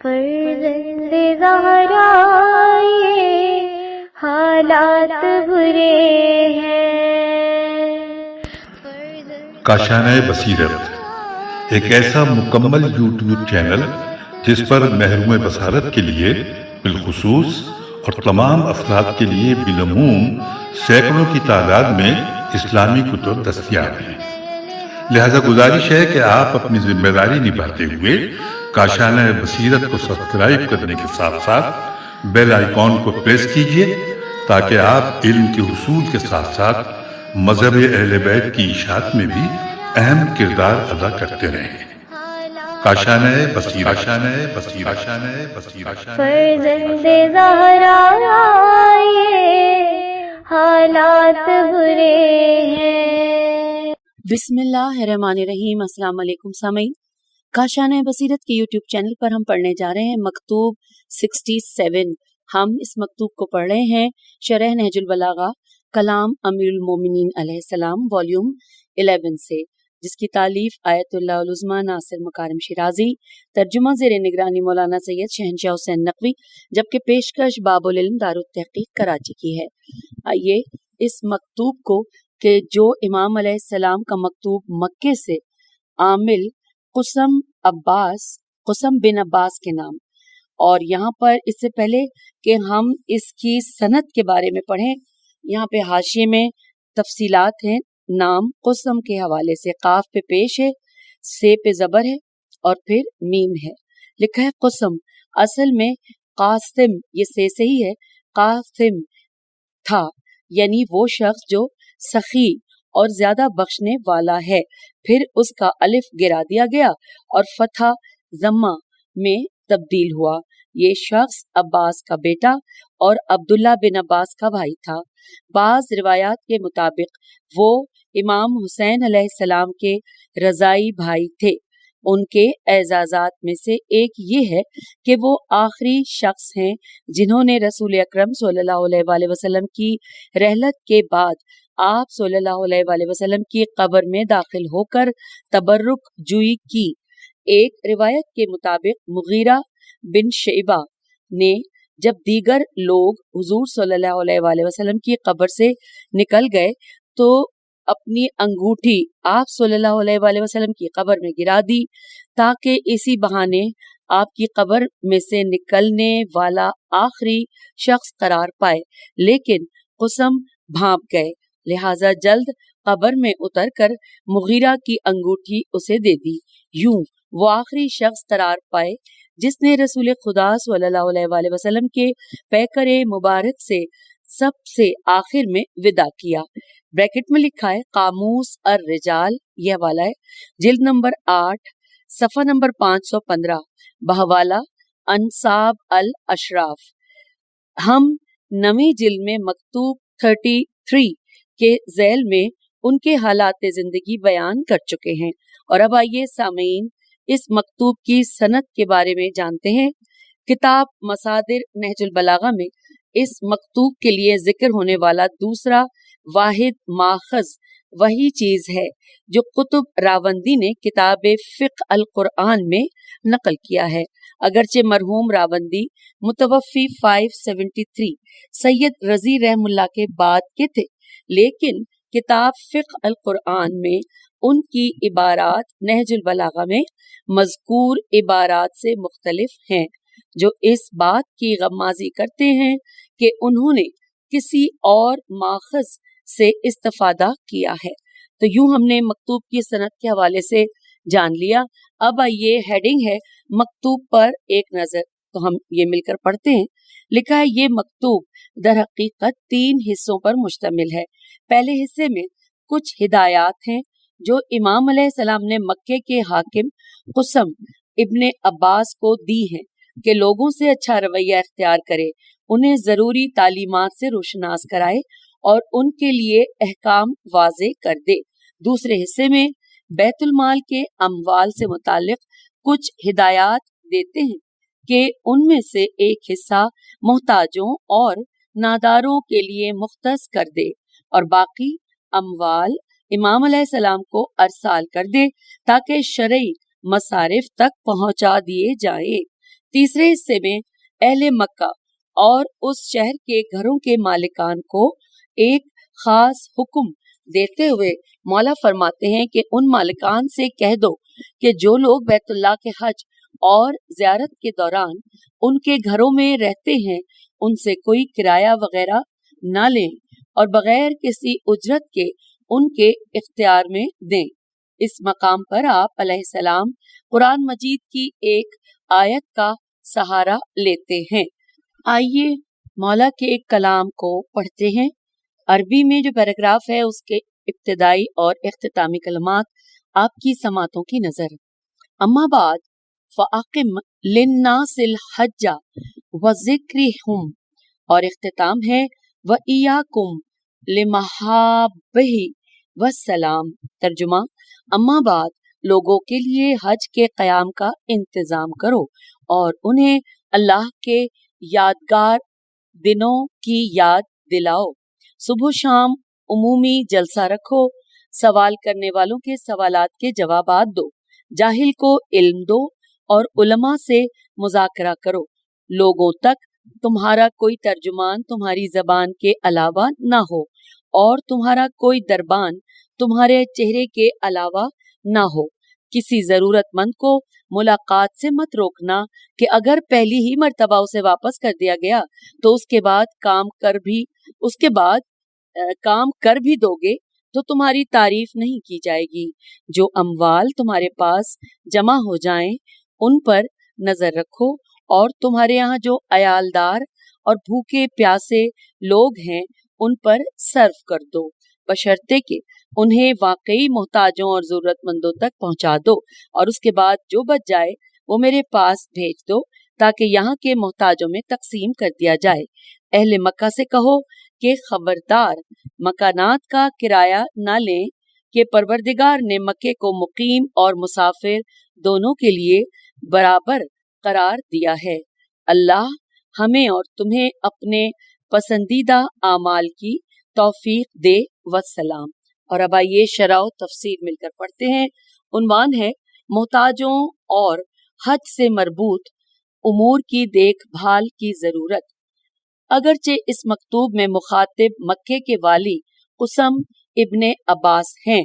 فرزند زہرا یہ حالات برے ہیں۔ کاشانۂ بصیرت ایک ایسا مکمل یوٹیوب چینل جس پر محروم بصارت کے لیے بالخصوص اور تمام افراد کے لیے بالعموم سینکڑوں کی تعداد میں اسلامی کتب دستیاب ہیں۔ لہذا گزارش ہے کہ آپ اپنی ذمہ داری نبھاتے ہوئے کاشانۂ بصیرت کو سبسکرائب کرنے کے ساتھ ساتھ بیل آئیکن کو پریس کیجیے تاکہ آپ علم کے حصول کے ساتھ ساتھ مذہب اہل بیت کی اشاعت میں بھی اہم کردار ادا کرتے رہیں۔ کاشانۂ بصیرت، کاشانۂ بصیرت، فرزند زہرا یہ حالات برے ہیں۔ بسم اللہ الرحمن الرحیم۔ السلام علیکم سامعین، کاشانۂ بصیرت کے یوٹیوب چینل پر ہم پڑھنے جا رہے ہیں مکتوب 67۔ ہم اس مکتوب کو پڑھ رہے ہیں شرح نہج البلاغہ کلام امیر المومنین علیہ السلام والیوم 11 سے، جس کی تالیف آیت اللہ العظمیٰ ناصر مکارم شیرازی، ترجمہ زیر نگرانی مولانا سید شہنشاہ حسین نقوی، جبکہ پیشکش باب العلم دارالتحقیق کراچی کی ہے۔ آئیے اس مکتوب کو کہ جو امام علیہ السلام کا مکتوب مکے سے عامل قسم بن عباس کے نام، اور یہاں پر اس سے پہلے کہ ہم اس کی سند کے بارے میں پڑھیں، یہاں پہ حاشیے میں تفصیلات ہیں۔ نام قسم کے حوالے سے قاف پہ پیش ہے، سے پہ زبر ہے اور پھر میم ہے، لکھا ہے قسم۔ اصل میں قاسم، یہ سے ہی ہے، قاسم تھا، یعنی وہ شخص جو سخی اور زیادہ بخشنے والا ہے۔ پھر اس کا الف گرا دیا گیا اور فتح ضمہ میں تبدیل ہوا۔ یہ شخص عباس کا بیٹا اور عبداللہ بن عباس کا بھائی تھا۔ بعض روایات کے مطابق وہ امام حسین علیہ السلام کے رضائی بھائی تھے۔ ان کے اعزازات میں سے ایک یہ ہے کہ وہ آخری شخص ہیں جنہوں نے رسول اکرم صلی اللہ علیہ وآلہ وسلم کی رحلت کے بعد آپ صلی اللہ علیہ وآلہ وسلم کی قبر میں داخل ہو کر تبرک جوئی کی۔ ایک روایت کے مطابق مغیرہ بن شعبہ نے جب دیگر لوگ حضور صلی اللہ علیہ وآلہ وسلم کی قبر سے نکل گئے تو اپنی انگوٹھی آپ صلی اللہ علیہ وآلہ وسلم کی قبر میں گرا دی تاکہ اسی بہانے آپ کی قبر میں سے نکلنے والا آخری شخص قرار پائے، لیکن قسم بھانپ گئے، لہٰذا جلد قبر میں اتر کر مغیرہ کی انگوٹھی اسے دے دی۔ یوں وہ آخری شخص قرار پائے جس نے رسول خدا صلی اللہ علیہ وآلہ وسلم کے پیکر مبارک سے سب سے آخر میں وداع کیا۔ بریکٹ میں لکھا ہے قاموس الرجال، یہ حوالہ ہے جلد نمبر 8 صفحہ نمبر 515 بحوالہ انصاب الاشراف۔ ہم نویں جلد میں مکتوب 33 کے ذیل میں ان کے حالات زندگی بیان کر چکے ہیں، اور اب آئیے سامعین اس مکتوب کی سند کے بارے میں جانتے ہیں۔ کتاب مصادر نہج البلاغہ میں اس مکتوب کے لیے ذکر ہونے والا دوسرا واحد ماخذ وہی چیز ہے جو قطب راوندی نے کتاب فقہ القرآن میں نقل کیا ہے۔ اگرچہ مرحوم راوندی متوفی 573 سید رضی رحم اللہ کے بعد کے تھے، لیکن کتاب فقہ القرآن میں ان کی عبارات نہج البلاغہ میں مذکور عبارات سے مختلف ہیں، جو اس بات کی غمازی کرتے ہیں کہ انہوں نے کسی اور ماخذ سے استفادہ کیا ہے۔ تو یوں ہم نے مکتوب کی سند کے حوالے سے جان لیا۔ اب آئیے ہیڈنگ ہے مکتوب پر ایک نظر، تو ہم یہ مل کر پڑھتے ہیں۔ لکھا ہے یہ مکتوب در حقیقت 3 حصوں پر مشتمل ہے۔ پہلے حصے میں کچھ ہدایات ہیں جو امام علیہ السلام نے مکے کے حاکم قسم ابن عباس کو دی ہیں کہ لوگوں سے اچھا رویہ اختیار کرے، انہیں ضروری تعلیمات سے روشناس کرائے اور ان کے لیے احکام واضح کر دے۔ دوسرے حصے میں بیت المال کے اموال سے متعلق کچھ ہدایات دیتے ہیں کہ ان میں سے ایک حصہ محتاجوں اور ناداروں کے لیے مختص کر دے اور باقی اموال امام علیہ السلام کو ارسال کر دے تاکہ شرعی مصارف تک پہنچا دیے جائیں۔ تیسرے حصے میں اہل مکہ اور اس شہر کے گھروں کے مالکان کو ایک خاص حکم دیتے ہوئے مولا فرماتے ہیں کہ ان مالکان سے کہہ دو کہ جو لوگ بیت اللہ کے حج اور زیارت کے دوران ان کے گھروں میں رہتے ہیں ان سے کوئی کرایہ وغیرہ نہ لیں اور بغیر کسی اجرت کے ان کے اختیار میں دیں۔ اس مقام پر آپ علیہ السلام قرآن مجید کی ایک آیت کا سہارا لیتے ہیں۔ آئیے مولا کے ایک کلام کو پڑھتے ہیں۔ عربی میں جو پیراگراف ہے اس کے ابتدائی اور اختتامی کلمات آپ کی سماعتوں کی نظر۔ اما بعد فاقم للناس الحج وذکرہم، اور اختتام ہے وإیاکم لمحابہ والسلام۔ ترجمہ: اما بعد لوگوں کے لیے حج کے قیام کا انتظام کرو اور انہیں اللہ کے یادگار دنوں کی یاد دلاؤ۔ صبح و شام عمومی جلسہ رکھو، سوال کرنے والوں کے سوالات کے جوابات دو، جاہل کو علم دو اور علماء سے مذاکرہ کرو۔ لوگوں تک تمہارا کوئی ترجمان تمہاری زبان کے علاوہ نہ ہو اور تمہارا کوئی دربان تمہارے چہرے کے علاوہ نہ ہو۔ کسی ضرورت مند کو ملاقات سے مت روکنا کہ اگر پہلی ہی مرتبہ اسے واپس کر دیا گیا تو اس کے بعد کام کر بھی دو گے تو تمہاری تعریف نہیں کی جائے گی۔ جو اموال تمہارے پاس جمع ہو جائیں ان پر نظر رکھو اور تمہارے یہاں جو عیالدار اور بھوکے پیاسے لوگ ہیں ان پر صرف کر دو، بشرطے کہ انہیں واقعی محتاجوں اور ضرورت مندوں تک پہنچا دو، اور اس کے بعد جو بچ جائے وہ میرے پاس بھیج دو تاکہ یہاں کے محتاجوں میں تقسیم کر دیا جائے۔ اہل مکہ سے کہو کہ خبردار مکانات کا کرایہ نہ لیں کہ پروردگار نے مکے کو مقیم اور مسافر دونوں کے لیے برابر قرار دیا ہے۔ اللہ ہمیں اور تمہیں اپنے پسندیدہ اعمال کی توفیق دے والسلام۔ اور اب آئیے شرح و تفسیر مل کر پڑھتے ہیں۔ عنوان ہے محتاجوں اور حج سے مربوط امور کی دیکھ بھال کی ضرورت۔ اگرچہ اس مکتوب میں مخاطب مکے کے والی قسم ابن عباس ہیں۔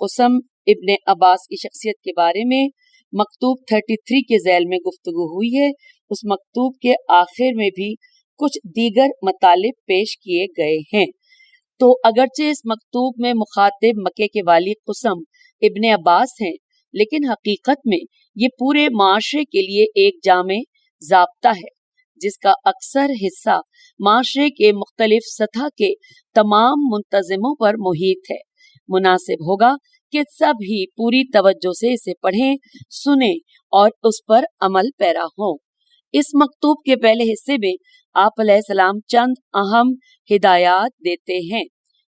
قسم ابن عباس کی شخصیت کے بارے میں مکتوب 33 کے ذیل میں گفتگو ہوئی ہے۔ اس مکتوب کے آخر میں بھی کچھ دیگر مطالب پیش کیے گئے ہیں۔ تو اگرچہ اس مکتوب میں مخاطب مکے کے والی قسم ابن عباس ہیں، لیکن حقیقت میں یہ پورے معاشرے کے لیے ایک جامع ضابطہ ہے جس کا اکثر حصہ معاشرے کے مختلف سطح کے تمام منتظموں پر محیط ہے۔ مناسب ہوگا کہ سب ہی پوری توجہ سے اسے پڑھیں، سنیں اور اس پر عمل پیرا ہوں۔ اس مکتوب کے پہلے حصے میں آپ علیہ السلام چند اہم ہدایات دیتے ہیں۔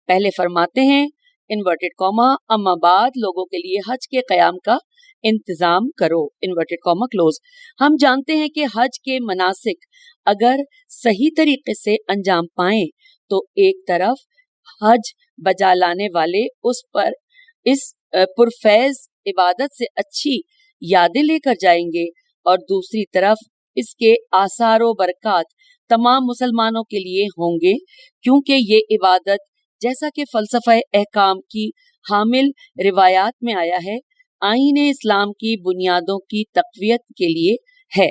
پہلے فرماتے ہیں انورٹڈ کاما اما بعد لوگوں کے لیے حج کے قیام کا انتظام کرو انورٹڈ کاما کلوز۔ ہم جانتے ہیں کہ حج کے مناسک اگر صحیح طریقے سے انجام پائیں تو ایک طرف حج بجا لانے والے اس پرفیض عبادت سے اچھی یادیں لے کر جائیں گے، اور دوسری طرف اس کے آثار و برکات تمام مسلمانوں کے لیے ہوں گے، کیونکہ یہ عبادت جیسا کہ فلسفہ احکام کی حامل روایات میں آیا ہے، آئین اسلام کی بنیادوں کی تقویت کے لیے ہے۔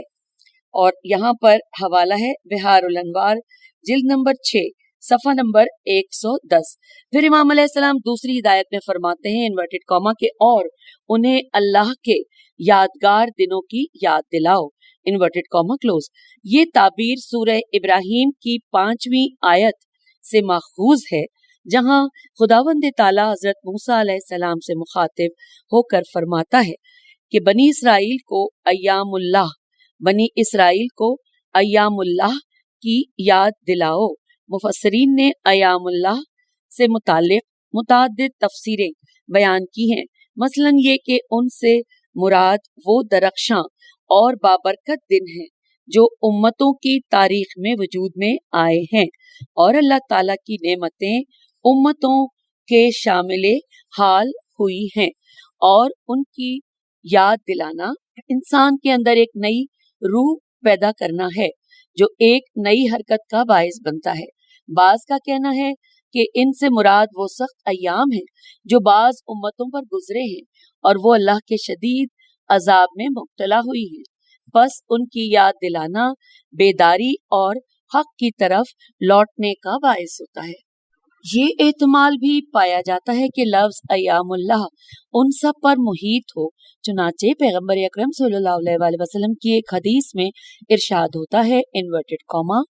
اور یہاں پر حوالہ ہے بہار الانوار جلد نمبر 6 صفحہ نمبر 110۔ پھر امام علیہ السلام دوسری ہدایت میں فرماتے ہیں انورٹڈ کاما کے اور انہیں اللہ کے یادگار دنوں کی یاد دلاؤ انورٹڈ کاما کلوز۔ یہ تعبیر سورہ ابراہیم کی 5ویں آیت سے ماخوذ ہے، جہاں خداوند تعالیٰ حضرت موسیٰ علیہ السلام سے مخاطب ہو کر فرماتا ہے کہ بنی اسرائیل کو ایام اللہ کی یاد دلاؤ۔ مفسرین نے ایام اللہ سے متعلق متعدد تفسیریں بیان کی ہیں، مثلا یہ کہ ان سے مراد وہ درخشاں اور بابرکت دن ہیں جو امتوں کی تاریخ میں وجود میں آئے ہیں، اور اللہ تعالیٰ کی نعمتیں امتوں کے شامل حال ہوئی ہیں، اور ان کی یاد دلانا انسان کے اندر ایک نئی روح پیدا کرنا ہے جو ایک نئی حرکت کا باعث بنتا ہے۔ بعض کا کہنا ہے کہ ان سے مراد وہ سخت ایام ہیں جو بعض امتوں پر گزرے ہیں اور وہ اللہ کے شدید عذاب میں مبتلا ہوئی ہیں، پس ان کی یاد دلانا بیداری اور حق کی طرف لوٹنے کا باعث ہوتا ہے۔ یہ احتمال بھی پایا جاتا ہے کہ لفظ ایام اللہ ان سب پر محیط ہو، چنانچہ پیغمبر اکرم صلی اللہ علیہ وآلہ وسلم کی ایک حدیث میں ارشاد ہوتا ہے انورٹڈ کاما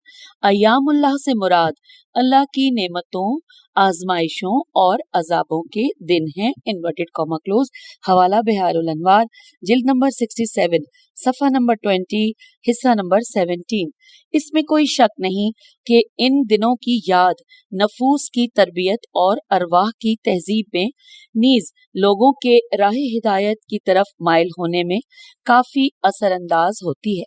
ایام اللہ سے مراد اللہ کی نعمتوں، آزمائشوں اور عذابوں کے دن ہیں، انورٹڈ کاما کلوز۔ حوالہ بحار الانوار، جلد نمبر 67، صفحہ نمبر 20، حصہ نمبر 17۔ اس میں کوئی شک نہیں کہ ان دنوں کی یاد نفوس کی تربیت اور ارواح کی تہذیب میں نیز لوگوں کے راہ ہدایت کی طرف مائل ہونے میں کافی اثر انداز ہوتی ہے۔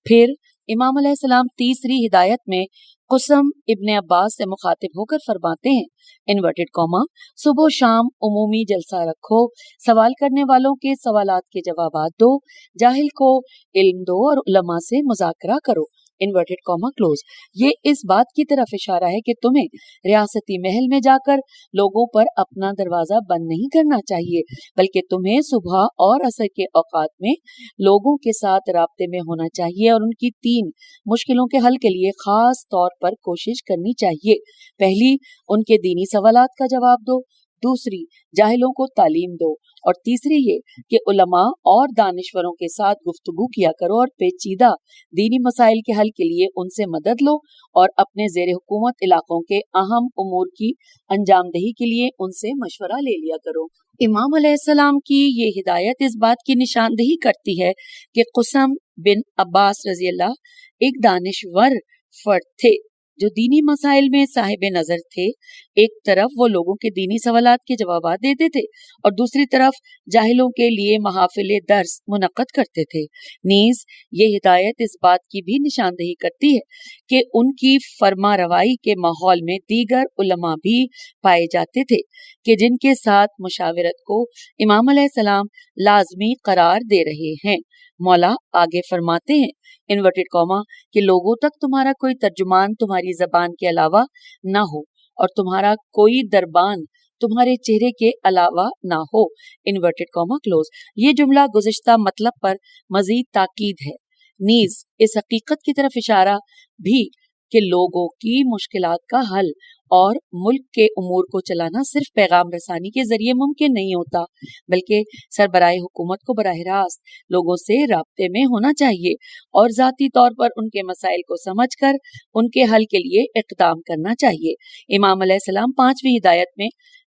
پھر امام علیہ السلام تیسری ہدایت میں قسم ابن عباس سے مخاطب ہو کر فرماتے ہیں انورٹڈ کاما صبح و شام عمومی جلسہ رکھو، سوال کرنے والوں کے سوالات کے جوابات دو، جاہل کو علم دو اور علماء سے مذاکرہ کرو، انورٹڈ کاما کلوز۔ یہ اس بات کی طرف اشارہ ہے کہ تمہیں ریاستی محل میں جا کر لوگوں پر اپنا دروازہ بند نہیں کرنا چاہیے، بلکہ تمہیں صبح اور عصر کے اوقات میں لوگوں کے ساتھ رابطے میں ہونا چاہیے اور ان کی 3 مشکلوں کے حل کے لیے خاص طور پر کوشش کرنی چاہیے۔ پہلی، ان کے دینی سوالات کا جواب دو، دوسری، جاہلوں کو تعلیم دو، اور تیسری یہ کہ علماء اور دانشوروں کے ساتھ گفتگو کیا کرو اور پیچیدہ دینی مسائل کے حل کے لیے ان سے مدد لو اور اپنے زیر حکومت علاقوں کے اہم امور کی انجام دہی کے لیے ان سے مشورہ لے لیا کرو۔ امام علیہ السلام کی یہ ہدایت اس بات کی نشاندہی کرتی ہے کہ قسم بن عباس رضی اللہ ایک دانشور فرد تھے جو دینی مسائل میں صاحب نظر تھے۔ ایک طرف وہ لوگوں کے دینی سوالات کے جوابات دیتے تھے اور دوسری طرف جاہلوں کے لیے محافل درس منعقد کرتے تھے۔ نیز یہ ہدایت اس بات کی بھی نشاندہی کرتی ہے کہ ان کی فرما روائی کے ماحول میں دیگر علماء بھی پائے جاتے تھے کہ جن کے ساتھ مشاورت کو امام علیہ السلام لازمی قرار دے رہے ہیں۔ مولا آگے فرماتے ہیں انورٹڈ کاما کہ لوگوں تک تمہارا کوئی ترجمان تمہاری زبان کے علاوہ نہ ہو اور تمہارا کوئی دربان تمہارے چہرے کے علاوہ نہ ہو، انورٹڈ کاما کلوز۔ یہ جملہ گزشتہ مطلب پر مزید تاکید ہے، نیز اس حقیقت کی طرف اشارہ بھی کہ لوگوں کی مشکلات کا حل اور ملک کے امور کو چلانا صرف پیغام رسانی کے ذریعے ممکن نہیں ہوتا، بلکہ سربراہ حکومت کو براہ راست لوگوں سے رابطے میں ہونا چاہیے اور ذاتی طور پر ان کے مسائل کو سمجھ کر ان کے حل کے لیے اقدام کرنا چاہیے۔ امام علیہ السلام 5ویں ہدایت میں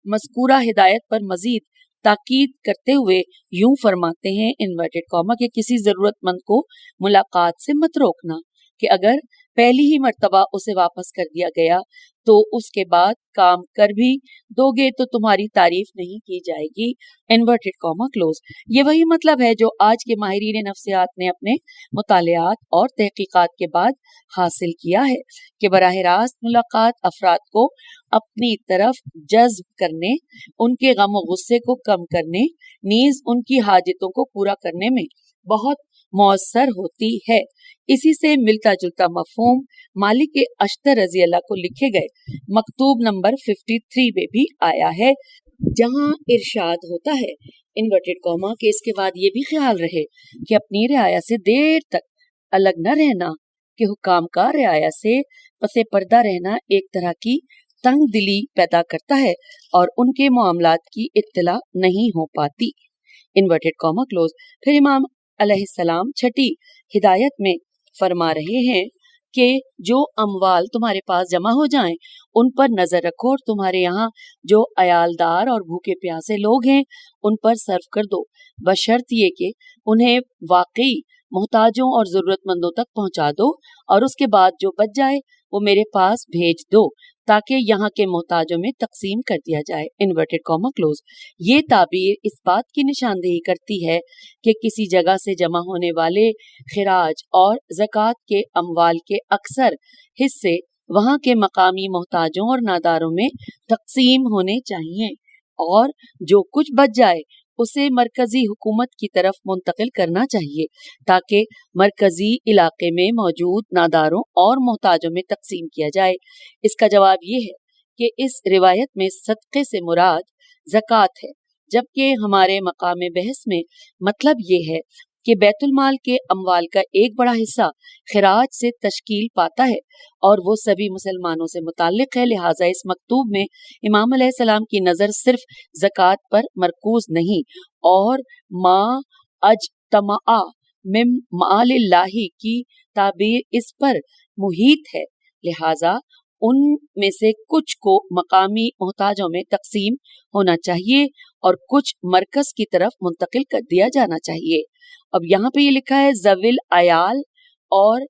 مذکورہ ہدایت پر مزید تاکید کرتے ہوئے یوں فرماتے ہیں انورٹڈ کاما کہ کسی ضرورت مند کو ملاقات سے مت روکنا کہ اگر پہلی ہی مرتبہ اسے واپس کر دیا گیا تو اس کے بعد کام کر بھی دو گے تو تمہاری تعریف نہیں کی جائے گی، انورٹڈ کاما کلوز۔ یہ وہی مطلب ہے جو آج کے ماہرین نفسیات نے اپنے مطالعات اور تحقیقات کے بعد حاصل کیا ہے کہ براہ راست ملاقات افراد کو اپنی طرف جذب کرنے، ان کے غم و غصے کو کم کرنے، نیز ان کی حاجتوں کو پورا کرنے میں بہت مؤثر ہوتی ہے۔ اسی سے ملتا جلتا مفہوم مالک اشتر رضی اللہ کو لکھے گئے مکتوب نمبر 53 میں بھی آیا ہے، جہاں ارشاد ہوتا ہے انورٹڈ کاما کہ اس کے بعد یہ بھی خیال رہے کہ اپنی رعایا سے دیر تک الگ نہ رہنا، کہ حکام کا رعایا سے پس پردہ رہنا ایک طرح کی تنگ دلی پیدا کرتا ہے اور ان کے معاملات کی اطلاع نہیں ہو پاتی، انورٹڈ کاما کلوز۔ پھر امام علیہ السلام 6ٹی ہدایت میں فرما رہے ہیں کہ جو اموال تمہارے پاس جمع ہو جائیں ان پر نظر رکھو اور تمہارے یہاں جو عیالدار اور بھوکے پیاسے لوگ ہیں ان پر صرف کر دو، بشرط یہ کہ انہیں واقعی محتاجوں اور ضرورت مندوں تک پہنچا دو، اور اس کے بعد جو بچ جائے وہ میرے پاس بھیج دو تاکہ یہاں کے محتاجوں میں تقسیم کر دیا جائے، انورٹڈ کاما کلوز۔ یہ تعبیر اس بات کی نشاندہی کرتی ہے کہ کسی جگہ سے جمع ہونے والے خراج اور زکوٰۃ کے اموال کے اکثر حصے وہاں کے مقامی محتاجوں اور ناداروں میں تقسیم ہونے چاہیے، اور جو کچھ بچ جائے اسے مرکزی حکومت کی طرف منتقل کرنا چاہیے تاکہ مرکزی علاقے میں موجود ناداروں اور محتاجوں میں تقسیم کیا جائے۔ اس کا جواب یہ ہے کہ اس روایت میں صدقے سے مراد زکوٰۃ ہے، جبکہ ہمارے مقام بحث میں مطلب یہ ہے کہ بیت المال کے اموال کا ایک بڑا حصہ خراج سے تشکیل پاتا ہے اور وہ سبھی مسلمانوں سے متعلق ہے، لہٰذا اس مکتوب میں امام علیہ السلام کی نظر صرف زکوٰۃ پر مرکوز نہیں اور ما اجتمع من مال اللہ کی تعبیر اس پر محیط ہے، لہٰذا ان میں سے کچھ کو مقامی محتاجوں میں تقسیم ہونا چاہیے اور کچھ مرکز کی طرف منتقل کر دیا جانا چاہیے۔ اب یہاں پہ یہ لکھا ہے ذوی العیال اور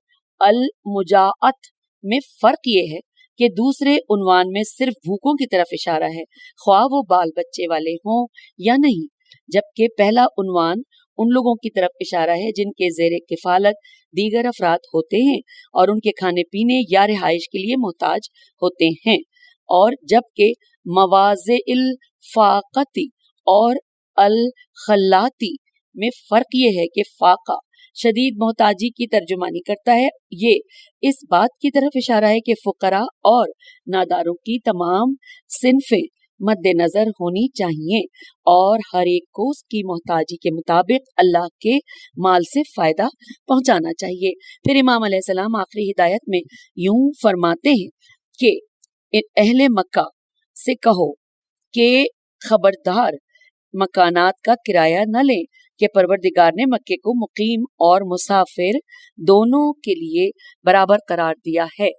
المجاعت میں فرق یہ ہے کہ دوسرے عنوان میں صرف بھوکوں کی طرف اشارہ ہے، خواہ وہ بال بچے والے ہوں یا نہیں، جبکہ پہلا عنوان ان لوگوں کی طرف اشارہ ہے جن کے زیر کفالت دیگر افراد ہوتے ہیں اور ان کے کھانے پینے یا رہائش کے لیے محتاج ہوتے ہیں، اور جبکہ مواضع الفاقتی اور الخلاتی میں فرق یہ ہے کہ فاقہ شدید محتاجی کی ترجمانی کرتا ہے، یہ اس بات کی طرف اشارہ ہے کہ فقراء اور ناداروں کی تمام صنفیں مد نظر ہونی چاہیے اور ہر ایک کو اس کی محتاجی کے مطابق اللہ کے مال سے فائدہ پہنچانا چاہیے۔ پھر امام علیہ السلام آخری ہدایت میں یوں فرماتے ہیں کہ اہل مکہ سے کہو کہ خبردار مکانات کا کرایہ نہ لیں کہ پروردگار نے مکے کو مقیم اور مسافر دونوں کے لیے برابر قرار دیا ہے۔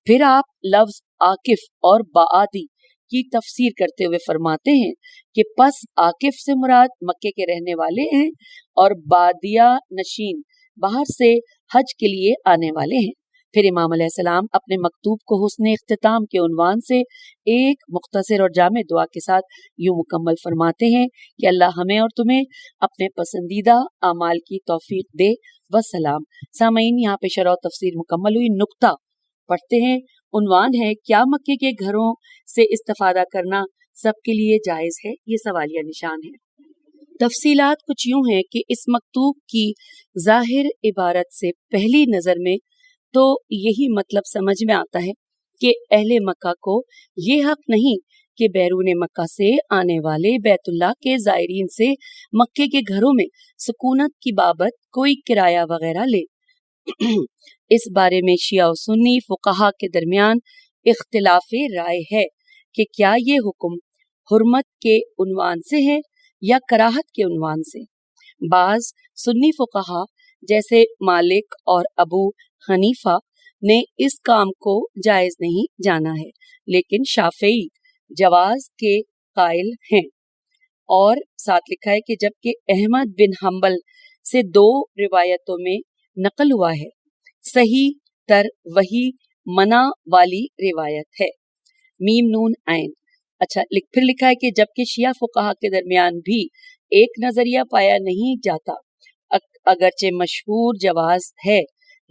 پھر آپ لفظ عاکف اور باعدی کی تفسیر کرتے ہوئے فرماتے ہیں کہ پس عاکف سے مراد مکے کے رہنے والے ہیں اور بادیہ نشین باہر سے حج کے لیے آنے والے ہیں۔ پھر امام علیہ السلام اپنے مکتوب کو حسن اختتام کے عنوان سے ایک مختصر اور جامع دعا کے ساتھ یوں مکمل فرماتے ہیں کہ اللہ ہمیں اور تمہیں اپنے پسندیدہ اعمال کی توفیق دے وسلام۔ سامعین، یہاں پہ شرح و تفسیر مکمل ہوئی، نقطہ پڑھتے ہیں۔ عنوان ہے کیا مکے کے گھروں سے استفادہ کرنا سب کے لیے جائز ہے؟ یہ سوالیہ نشان ہے۔ تفصیلات کچھ یوں ہیں کہ اس مکتوب کی ظاہر عبارت سے پہلی نظر میں تو یہی مطلب سمجھ میں آتا ہے کہ اہل مکہ کو یہ حق نہیں کہ بیرون مکہ سے آنے والے بیت اللہ کے زائرین سے مکے کے گھروں میں سکونت کی بابت کوئی کرایہ وغیرہ لے۔ اس بارے میں شیعہ و سنی فقہا کے درمیان اختلاف رائے ہے کہ کیا یہ حکم حرمت کے عنوان سے ہے یا کراہت کے عنوان سے۔ بعض سنی فقہا جیسے مالک اور ابو حنیفہ نے اس کام کو جائز نہیں جانا ہے، لیکن شافعی جواز کے قائل ہیں، اور ساتھ لکھا ہے کہ جبکہ احمد بن حنبل سے دو روایتوں میں نقل ہوا ہے، صحیح تر وہی منع والی روایت ہے۔ میم نون عین۔ اچھا، پھر لکھا ہے کہ جبکہ شیعہ فقہا کے درمیان بھی ایک نظریہ پایا نہیں جاتا، اگرچہ مشہور جواز ہے،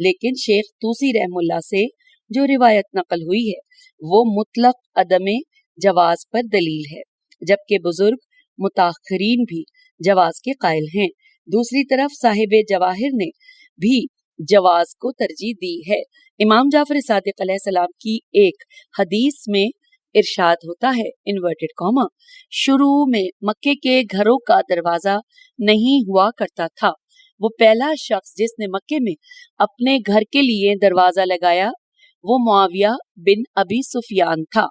لیکن شیخ طوسی رحم اللہ سے جو روایت نقل ہوئی ہے وہ مطلق عدم جواز پر دلیل ہے، جبکہ بزرگ متاخرین بھی جواز کے قائل ہیں۔ دوسری طرف صاحب جواہر نے بھی جواز کو ترجیح دی ہے۔ امام جعفر صادق علیہ السلام کی ایک حدیث میں ارشاد ہوتا ہے انورٹڈ کاما شروع میں مکے کے گھروں کا دروازہ نہیں ہوا کرتا تھا، وہ پہلا شخص جس نے مکے میں اپنے گھر کے لیے دروازہ لگایا وہ معاویہ بن ابی سفیان تھا،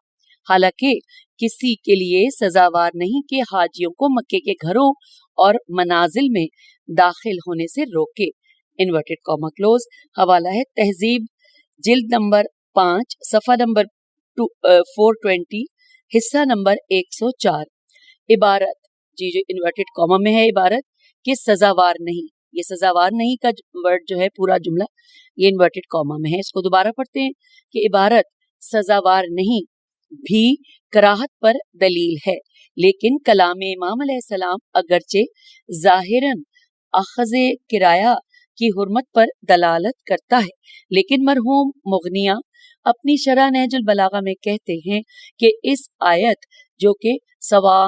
حالانکہ کسی کے لیے سزاوار نہیں کہ حاجیوں کو مکے کے گھروں اور منازل میں داخل ہونے سے روکے۔ Inverted comma close. حوالہ ہے تہذیب جلد نمبر 5 صفحہ نمبر 420 حصہ نمبر 104۔ عبارت جو انورٹڈ کاما میں ہے عبارت کہ سزاوار نہیں، یہ سزاوار نہیں کا ورڈ جو ہے پورا جملہ یہ انورٹڈ کاما میں ہے۔ اس کو دوبارہ پڑھتے ہیں کہ عبارت سزاوار نہیں بھی کراہت پر دلیل ہے، لیکن کلام امام علیہ السلام اگرچہ ظاہراً اخذ کرایہ کی حرمت پر دلالت کرتا ہے، لیکن مرحوم مغنیہ اپنی شرح نہج البلاغہ میں کہتے ہیں کہ اس آیت جو کہ سواء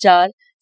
4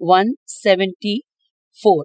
174।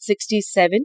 67।